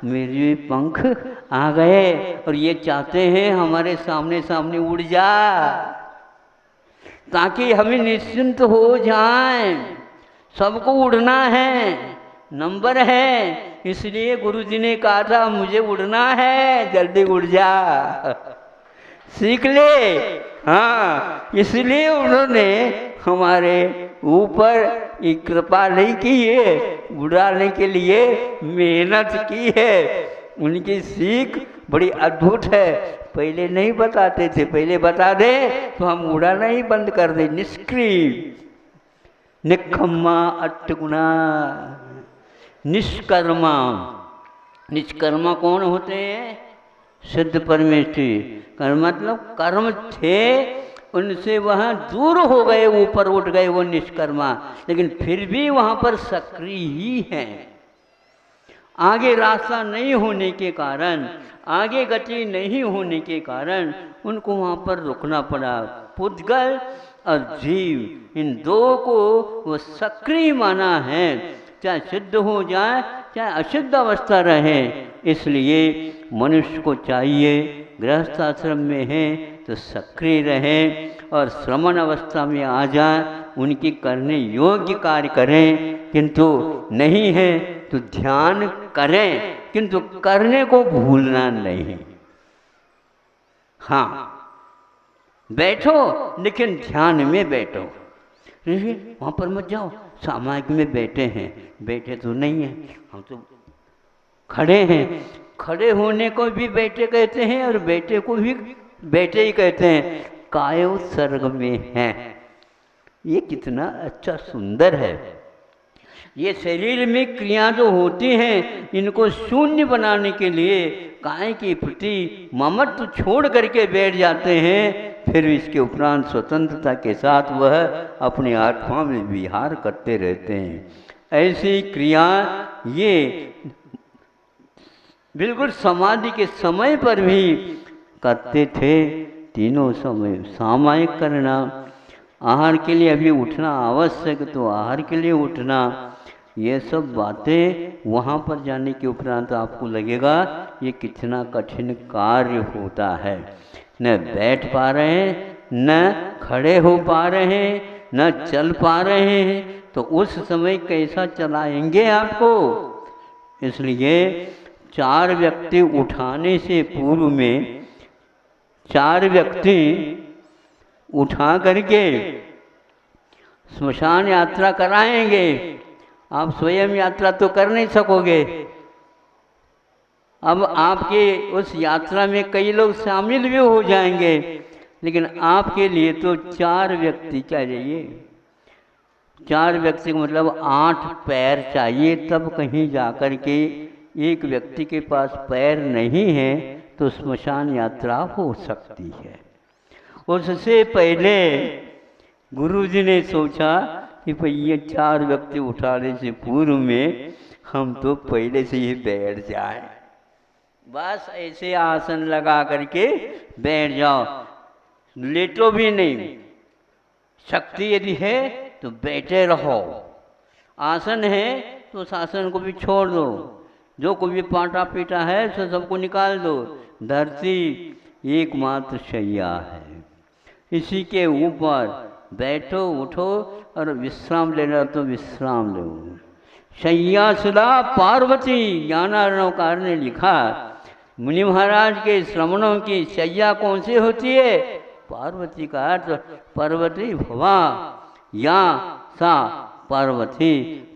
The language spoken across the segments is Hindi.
मेरे पंख आ गए और ये चाहते हैं हमारे सामने सामने उड़ जा, ताकि हमें निश्चिंत हो जाएं। सबको उड़ना है, नंबर है, इसलिए गुरुजी ने कहा था मुझे उड़ना है, जल्दी उड़ जा, सीख ले। हाँ, इसलिए उन्होंने हमारे ऊपर कृपा नहीं की है, उड़ाने के लिए मेहनत की है। उनकी सीख बड़ी अद्भुत है। पहले नहीं बताते थे, पहले बता दे तो हम उड़ाना ही बंद कर दे। निष्क्रिय, निखम्मा, अट्टगुणा, निष्कर्मा। निष्कर्मा कौन होते हैं? सिद्ध परमेष्ठी। कर्म मतलब कर्म थे, उनसे वहाँ दूर हो गए, ऊपर उठ गए, वो निष्कर्मा, लेकिन फिर भी वहाँ पर सक्रिय ही हैं। आगे रास्ता नहीं होने के कारण, आगे गति नहीं होने के कारण उनको वहाँ पर रुकना पड़ा। पुद्गल और जीव, इन दो को वो सक्रिय माना है, चाहे सिद्ध हो जाए चाहे असिद्ध अवस्था रहे। इसलिए मनुष्य को चाहिए गृहस्थ आश्रम में है तो सक्रिय रहे, और श्रमण अवस्था में आ जाए, उनकी करने योग्य कार्य करें, किंतु नहीं है तो ध्यान करें, किंतु करने को भूलना नहीं। हाँ, बैठो लेकिन ध्यान में बैठो। वहाँ पर मत जाओ, सामायिक में बैठे हैं, बैठे तो नहीं हैं, हम तो खड़े हैं। खड़े होने को भी बैठे कहते हैं और बैठे को भी बैठे ही कहते हैं। कायो सर्ग में है, ये कितना अच्छा सुंदर है। ये शरीर में क्रिया जो होती हैं, इनको शून्य बनाने के लिए काय के प्रति ममत्व छोड़ करके बैठ जाते हैं। फिर इसके उपरांत स्वतंत्रता के साथ वह अपनी आत्मा में विहार करते रहते हैं। ऐसी क्रिया ये बिल्कुल समाधि के समय पर भी करते थे। तीनों समय सामायिक करना, आहार के लिए अभी उठना आवश्यक तो आहार के लिए उठना, ये सब बातें वहाँ पर जाने के उपरांत आपको लगेगा ये कितना कठिन कार्य होता है। न बैठ पा रहे हैं, न खड़े हो पा रहे हैं, न चल पा रहे हैं, तो उस समय कैसा चलाएंगे आपको? इसलिए 4 व्यक्ति उठाने से पूर्व में 4 व्यक्ति उठा करके स्मशान यात्रा कराएंगे। आप स्वयं यात्रा तो कर नहीं सकोगे। अब आपके उस यात्रा में कई लोग शामिल भी हो जाएंगे, लेकिन आपके लिए तो 4 व्यक्ति चाहिए। 4 व्यक्ति का मतलब 8 पैर चाहिए, तब कहीं जाकर के एक व्यक्ति के पास पैर नहीं है तो स्मशान यात्रा हो सकती है। उससे पहले गुरुजी ने सोचा कि भाई ये 4 व्यक्ति उठाने से पूर्व में हम तो पहले से ही बैठ जाएं। बस ऐसे आसन लगा करके बैठ जाओ, लेटो भी नहीं। शक्ति यदि है तो बैठे रहो, आसन है तो उस आसन को भी छोड़ दो, जो कोई भी पाटा पीटा है तो सबको निकाल दो। धरती एकमात्र शैया है, इसी के ऊपर बैठो, उठो और विश्राम लेना तो विश्राम लो। शैया सुधा पार्वती, ज्ञानार्णवकार ने लिखा, मुनि महाराज के श्रमणों की शैया कौन सी होती है? पार्वती का अर्थ पार्वती भवा, या सा पार्वती,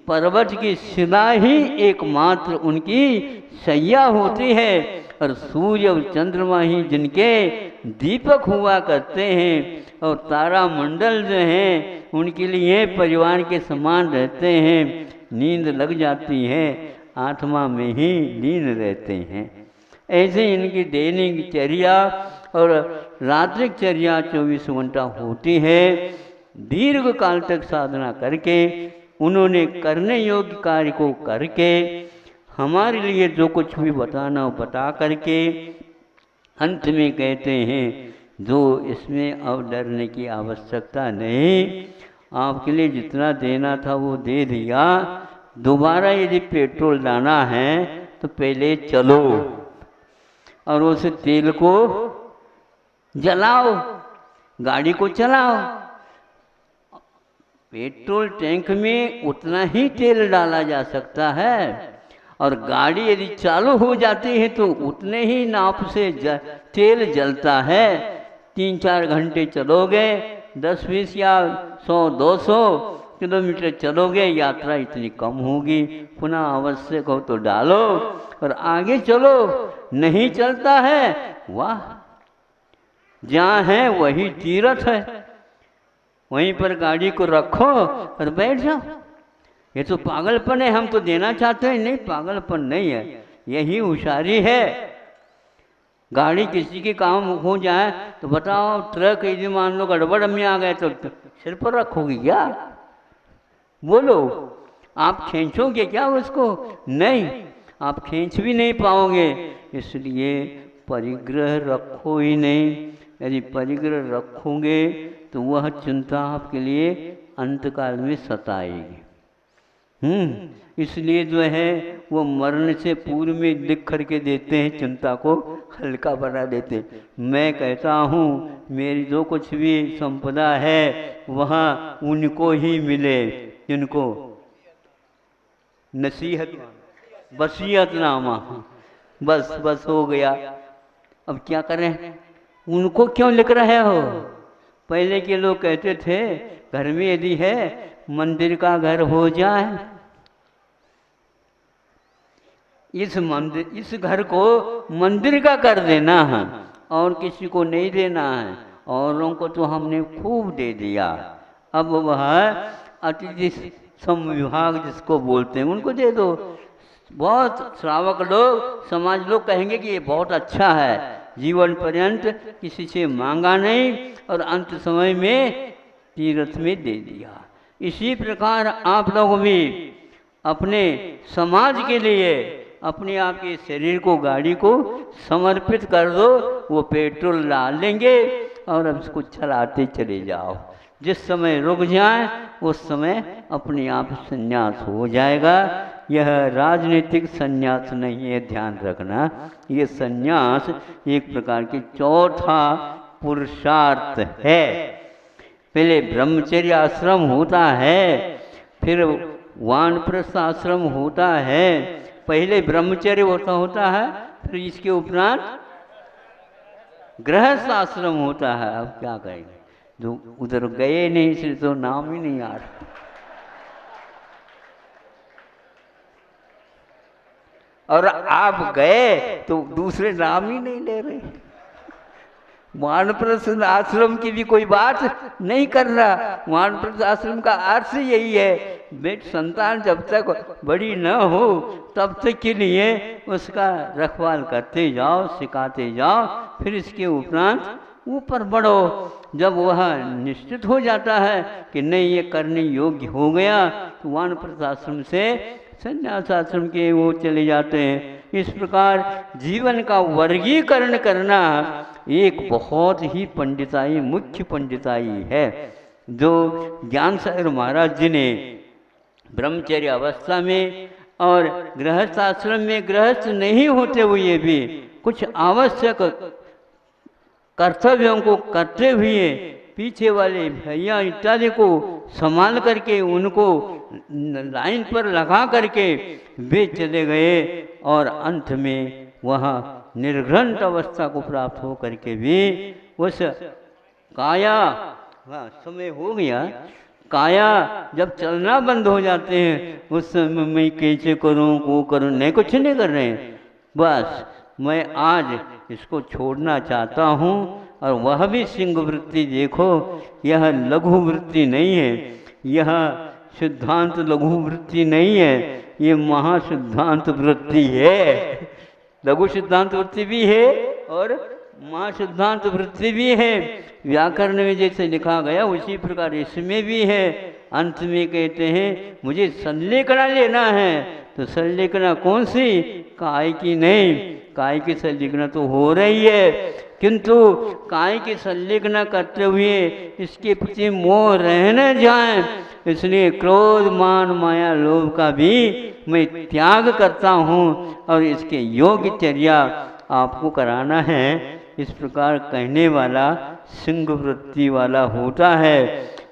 पर्वत की शिला ही एकमात्र उनकी शैया होती है, और सूर्य और चंद्रमा ही जिनके दीपक हुआ करते हैं, और तारा मंडल जो हैं उनके लिए परिवार के समान रहते हैं। नींद लग जाती है, आत्मा में ही लीन रहते हैं। ऐसे इनकी दैनिक चर्या और रात्रिक चर्या 24 घंटा होती है। दीर्घ काल तक साधना करके उन्होंने करने योग्य कार्य को करके हमारे लिए जो कुछ भी बताना हो बता करके अंत में कहते हैं, जो इसमें अब डरने की आवश्यकता नहीं, आपके लिए जितना देना था वो दे दिया। दोबारा यदि पेट्रोल डालना है तो पहले चलो और उस तेल को जलाओ, गाड़ी को चलाओ। पेट्रोल टैंक में उतना ही तेल डाला जा सकता है और गाड़ी यदि चालू हो जाती है तो उतने ही नाप से तेल जलता है। 3-4 घंटे चलोगे, 10-20 या 100-200 किलोमीटर चलोगे, यात्रा इतनी कम होगी। पुनः आवश्यक हो तो डालो और आगे चलो। नहीं चलता है, वाह, जहाँ है वही तीर्थ है, वहीं पर गाड़ी को रखो और बैठ जाओ। ये तो पागलपन है, हम तो देना चाहते हैं, नहीं पागलपन नहीं है, यही होशियारी है। गाड़ी किसी के काम हो जाए तो बताओ, ट्रक यदि मान लो गड़बड़ में आ गए तो सिर पर रखोगे क्या? बोलो, आप खींचोगे क्या उसको? नहीं, आप खींच भी नहीं पाओगे। इसलिए परिग्रह रखो ही नहीं। यदि परिग्रह रखोगे तो वह चिंता आपके लिए अंतकाल में सताएगी। इसलिए जो है वो मरने से पूर्व में लिख करके देते हैं, चिंता को हल्का बना देते हैं। मैं कहता हूँ मेरी जो कुछ भी संपदा है वहाँ उनको ही मिले, जिनको नसीहत वसीयतनामा, बस बस हो गया। अब क्या करें? उनको क्यों लिख रहे हो? पहले के लोग कहते थे घर में यदि है मंदिर का घर हो जाए, इस घर को मंदिर का कर देना है और किसी को नहीं देना है। औरों को तो हमने खूब दे दिया, अब वह अतिथि संविभाग जिसको बोलते हैं उनको दे दो। बहुत श्रावक लोग, समाज लोग कहेंगे कि ये बहुत अच्छा है, जीवन पर्यंत किसी से मांगा नहीं और अंत समय में तीर्थ में दे दिया। इसी प्रकार आप लोग भी अपने समाज के लिए अपने आप के शरीर को, गाड़ी को समर्पित कर दो। वो पेट्रोल डाल लेंगे और अब इसको चलाते चले जाओ। जिस समय रुक जाए उस समय अपने आप संन्यास हो जाएगा। यह राजनीतिक संन्यास नहीं है, ध्यान रखना। ये संन्यास एक प्रकार की चौथा पुरुषार्थ है। पहले ब्रह्मचर्य आश्रम होता है, फिर वानप्रस्थ आश्रम होता है। पहले ब्रह्मचर्य होता है, फिर इसके उपरांत गृहस्थ आश्रम होता है। अब क्या कहेंगे, जो उधर गए नहीं इसलिए तो नाम ही नहीं आ रहा। और आप गए तो दूसरे नाम ही नहीं ले रहे। वानप्रस्थ आश्रम की भी कोई बात नहीं कर रहा। वानप्रस्थ आश्रम का अर्थ यही है, बेट संतान जब तक बड़ी न हो तब तक के लिए उसका रखवाल करते जाओ, सिखाते जाओ, फिर इसके उपरांत ऊपर बढ़ो। जब वह निश्चित हो जाता है कि नहीं ये करने योग्य हो गया तो वानप्रस्थ आश्रम से संन्यास आश्रम के वो चले जाते हैं। इस प्रकार जीवन का वर्गीकरण करना एक बहुत ही पंडिताई, मुख्य पंडिताई है, जो ज्ञान सागर महाराज जी ने ब्रह्मचर्य अवस्था में और गृहस्थ आश्रम में गृहस्थ नहीं होते हुए भी कुछ आवश्यक कर्तव्यों को करते हुए पीछे वाले भैया इत्यादि को संभाल करके उनको लाइन पर लगा करके वे चले गए और अंत में वह निर्घ्रंथ अवस्था को प्राप्त हो करके भी उस काया, समय हो गया, काया जब चलना बंद हो जाते हैं उस समय मैं कैसे करूं, वो करूं, नहीं कुछ नहीं कर रहे हैं। बस मैं आज इसको छोड़ना चाहता हूँ। और वह भी सिंह वृत्ति देखो, यह लघु वृत्ति नहीं है, यह सिद्धांत लघु वृत्ति नहीं है, ये महासिद्धांत वृत्ति है। लघु सिद्धांत वृत्ति भी है और महासिद्धांत वृत्ति भी है। व्याकरण में जैसे लिखा गया उसी प्रकार इसमें भी है। अंत में कहते हैं मुझे संलेखना लेना है, तो संलेखना कौन सी? काय की नहीं, काय की संलेखना तो हो रही है, किंतु काय की संलेखना करते हुए इसके प्रति मोह रह न जाए इसलिए क्रोध मान माया लोभ का भी मैं त्याग करता हूँ और इसके योग्य चर्या आपको कराना है। इस प्रकार कहने वाला सिंह वृत्ति वाला होता है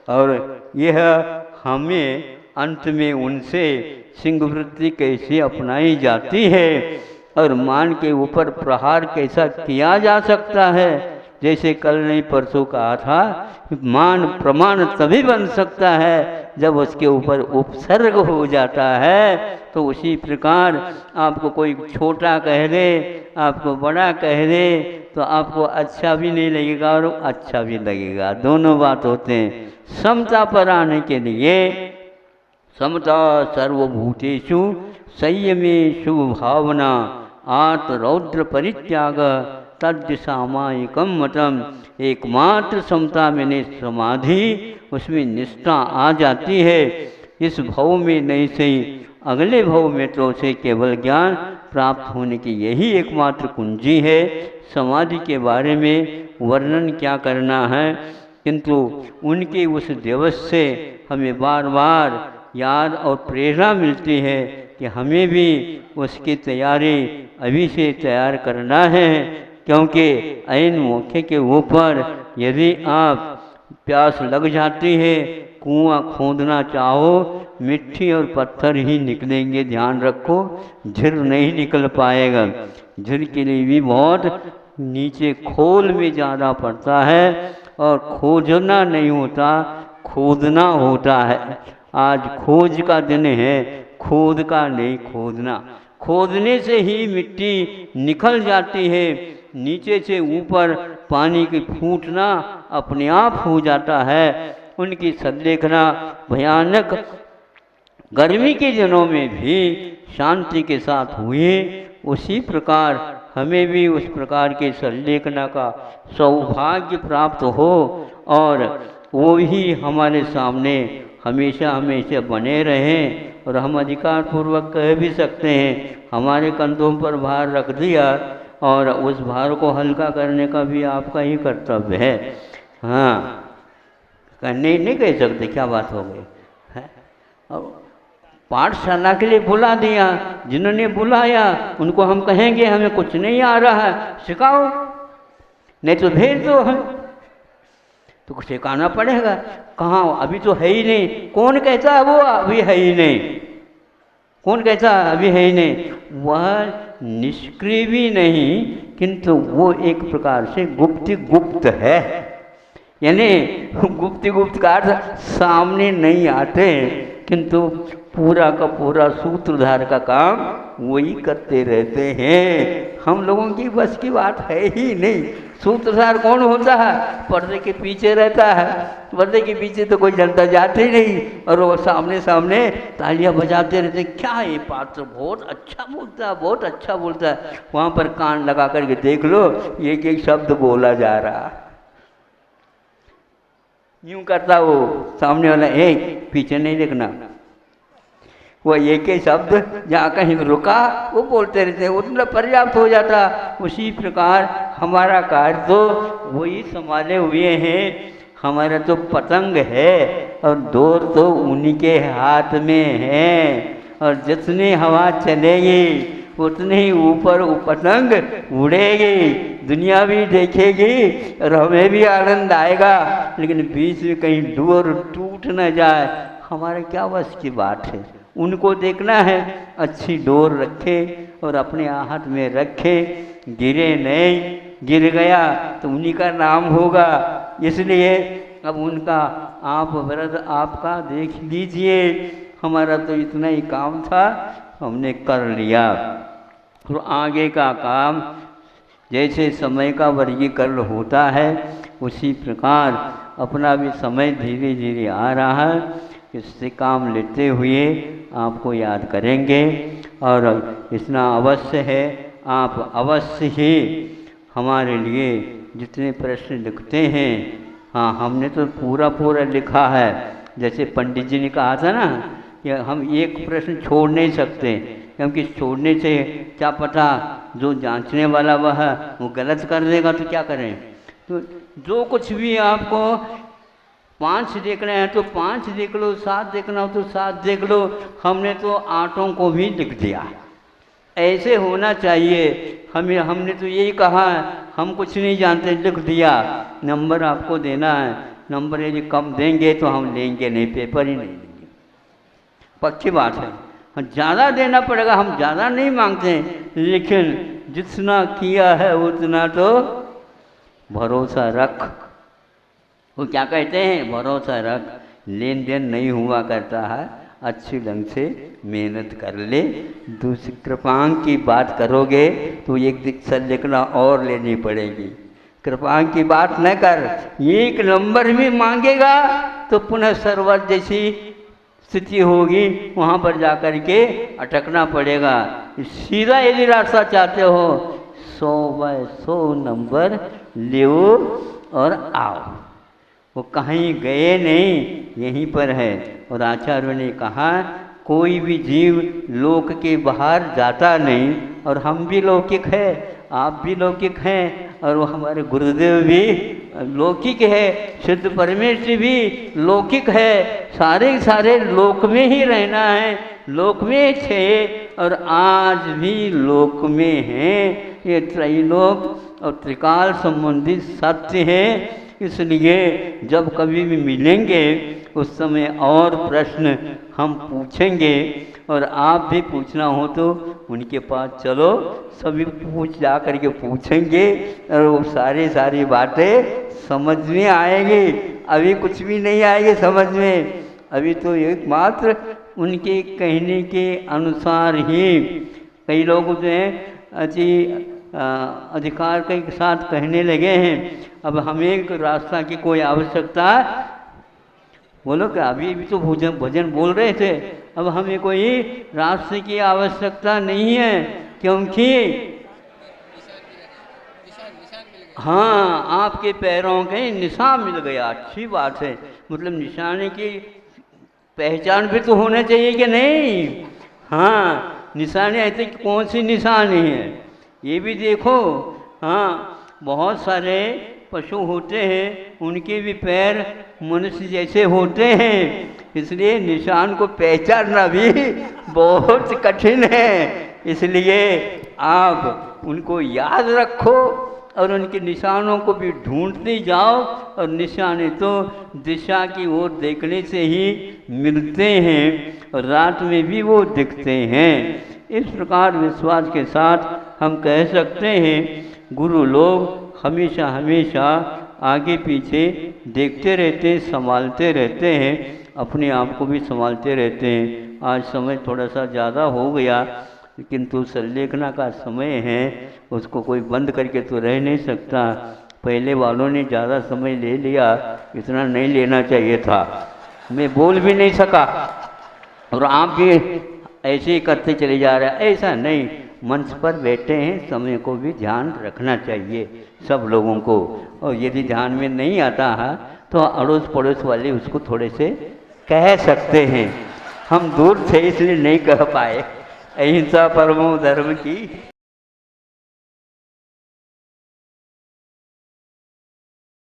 और यह हमें अंत में उनसे सिंह वृत्ति कैसे अपनाई जाती है और मान के ऊपर प्रहार कैसा किया जा सकता है। जैसे कल नहीं परसों कहा था, मान प्रमाण तभी बन सकता है जब उसके ऊपर उपसर्ग हो जाता है। तो उसी प्रकार आपको कोई छोटा कह दे, आपको बड़ा कह दे, तो आपको अच्छा भी नहीं लगेगा और अच्छा भी लगेगा, दोनों बात होते हैं। समता पर आने के लिए समता सर्वभूतेषु संयमे शुभ भावना आत रौद्र परित्याग तद् सामायिकम मतम। एकमात्र समता में समाधि, उसमें निष्ठा आ जाती है। इस भव में नहीं सही अगले भव में तो उसे केवल ज्ञान प्राप्त होने की यही एकमात्र कुंजी है। समाधि के बारे में वर्णन क्या करना है, किंतु उनके उस दिवस से हमें बार बार याद और प्रेरणा मिलती है कि हमें भी उसकी तैयारी अभी से तैयार करना है। क्योंकि ऐन मौके के ऊपर यदि आप प्यास लग जाती है, कुआं खोदना चाहो, मिट्टी और पत्थर ही निकलेंगे, ध्यान रखो, झिर नहीं निकल पाएगा। झिर के लिए भी बहुत नीचे खोल में ज़्यादा पड़ता है और खोजना नहीं होता, खोदना होता है। आज खोज का दिन है, खोद का नहीं, खोदना। खोदने से ही मिट्टी निकल जाती है, नीचे से ऊपर पानी की फूटना अपने आप हो जाता है। उनकी संलेखना भयानक गर्मी के दिनों में भी शांति के साथ हुए। उसी प्रकार हमें भी उस प्रकार के संलेखना का सौभाग्य प्राप्त हो और वो ही हमारे सामने हमेशा हमेशा बने रहें। और हम अधिकार पूर्वक कह भी सकते हैं, हमारे कंधों पर भार रख दिया और उस भार को हल्का करने का भी आपका ही कर्तव्य है। हाँ, करने नहीं कह सकते, क्या बात हो गई है। अब पाठशाला के लिए बुला दिया, जिन्होंने बुलाया उनको हम कहेंगे हमें कुछ नहीं आ रहा है, सिखाओ, नहीं तो भेज दो हम, तो कुछ सिखाना पड़ेगा। कहाँ, अभी तो है ही नहीं। कौन कहता है वो अभी है ही नहीं? कौन कहता है अभी है ही नहीं? वह निष्क्रिय भी नहीं, किंतु वो एक प्रकार से गुप्त है। यानी गुप्त का अर्थ सामने नहीं आते, किंतु पूरा का पूरा सूत्रधार का काम वही करते रहते हैं। हम लोगों की बस की बात है ही नहीं। सूत्रधार कौन होता है? पर्दे के पीछे रहता है। पर्दे के पीछे तो कोई जनता जाती नहीं और वो सामने सामने तालियां बजाते रहते, क्या ये पात्र बहुत अच्छा बोलता है, बहुत अच्छा बोलता है। वहाँ पर कान लगा करके देख लो, एक एक शब्द बोला जा रहा है। यूं करता वो सामने वाला, एक पीछे नहीं देखना, वो एक ही शब्द जहाँ कहीं रुका वो बोलते रहते हैं, उतना पर्याप्त हो जाता। उसी प्रकार हमारा कार्य तो वही संभाले हुए हैं। हमारा तो पतंग है और डोर तो उन्हीं के हाथ में है, और जितनी हवा चलेगी उतने ही ऊपर वो पतंग उड़ेगी, दुनिया भी देखेगी और हमें भी आनंद आएगा। लेकिन बीच में कहीं डोर टूट न जाए, हमारे क्या बस की बात है। उनको देखना है, अच्छी डोर रखे और अपने हाथ में रखे, गिरे नहीं, गिर गया तो उन्हीं का नाम होगा। इसलिए अब उनका आप व्रत आपका देख लीजिए। हमारा तो इतना ही काम था, हमने कर लिया। तो आगे का काम जैसे समय का वर्गीकरण होता है, उसी प्रकार अपना भी समय धीरे धीरे आ रहा है। इससे काम लेते हुए आपको याद करेंगे और इतना अवश्य है, आप अवश्य ही हमारे लिए जितने प्रश्न लिखते हैं, हाँ हमने तो पूरा लिखा है। जैसे पंडित जी ने कहा था ना कि हम एक प्रश्न छोड़ नहीं सकते, क्योंकि छोड़ने से क्या पता जो जांचने वाला वह वो गलत कर देगा तो क्या करें। तो जो कुछ भी आपको 5 देखने हैं तो 5 देख लो, 7 देखना हो तो 7 देख लो। हमने तो 8 को भी लिख दिया। ऐसे होना चाहिए। हमने तो यही कहा है, हम कुछ नहीं जानते, लिख दिया। नंबर आपको देना है, नंबर यदि कम देंगे तो हम लेंगे नहीं, पेपर ही नहीं लेंगे, पक्की बात है। ज़्यादा देना पड़ेगा, हम ज़्यादा नहीं मांगते, लेकिन जितना किया है उतना तो भरोसा रख। वो क्या कहते हैं, भरोसा रख। लेन देन नहीं हुआ करता है, अच्छी ढंग से मेहनत कर ले। दूसरी कृपांक की बात करोगे तो एक दिक्कत लिखना और लेनी पड़ेगी। कृपांक की बात न कर, एक नंबर भी मांगेगा तो पुनः सर्वर जैसी स्थिति होगी, वहाँ पर जाकर के अटकना पड़ेगा। सीधा यदि रास्ता चाहते हो 100/100 नंबर लो और आओ। वो कहीं गए नहीं, यहीं पर है। और आचार्य ने कहा कोई भी जीव लोक के बाहर जाता नहीं, और हम भी लौकिक है, आप भी लौकिक हैं, और वो हमारे गुरुदेव भी लौकिक है, सिद्ध परमेश्वर भी लौकिक है। सारे लोक में ही रहना है, लोक में थे और आज भी लोक में हैं। ये त्रैलोक और त्रिकाल संबंधित सत्य है। इसलिए जब कभी भी मिलेंगे उस समय और प्रश्न हम पूछेंगे, और आप भी पूछना हो तो उनके पास चलो, सभी पूछ जा करके पूछेंगे और वो सारी बातें समझ में आएंगी। अभी कुछ भी नहीं आएगी समझ में, अभी तो एकमात्र उनके कहने के अनुसार ही। कई लोग जो हैं अधिकार के साथ कहने लगे हैं, अब हमें रास्ता की कोई आवश्यकता, बोलो क्या, अभी भी तो भजन बोल रहे थे, अब हमें कोई रास्ते की आवश्यकता नहीं है, क्योंकि हाँ आपके पैरों के निशान मिल गया। अच्छी बात है, मतलब निशाने की पहचान भी तो होना चाहिए कि नहीं। हाँ निशाने ऐसे कौन सी निशानी है ये भी देखो। हाँ बहुत सारे पशु होते हैं, उनके भी पैर मनुष्य जैसे होते हैं, इसलिए निशान को पहचानना भी बहुत कठिन है। इसलिए आप उनको याद रखो और उनके निशानों को भी ढूंढते जाओ, और निशाने तो दिशा की ओर देखने से ही मिलते हैं, और रात में भी वो दिखते हैं। इस प्रकार विश्वास के साथ हम कह सकते हैं गुरु लोग हमेशा आगे पीछे देखते रहते, संभालते रहते हैं, अपने आप को भी संभालते रहते हैं। आज समय थोड़ा सा ज़्यादा हो गया, किंतु संलेखना का समय है, उसको कोई बंद करके तो रह नहीं सकता। पहले वालों ने ज़्यादा समय ले लिया, इतना नहीं लेना चाहिए था, मैं बोल भी नहीं सका, और आप भी ऐसे ही करते चले जा रहे हैं। ऐसा नहीं, मंच पर बैठे हैं, समय को भी ध्यान रखना चाहिए सब लोगों को, और यदि ध्यान में नहीं आता है तो अड़ोस पड़ोस वाले उसको थोड़े से कह सकते हैं। हम दूर थे इसलिए नहीं कह पाए। अहिंसा परमो धर्म की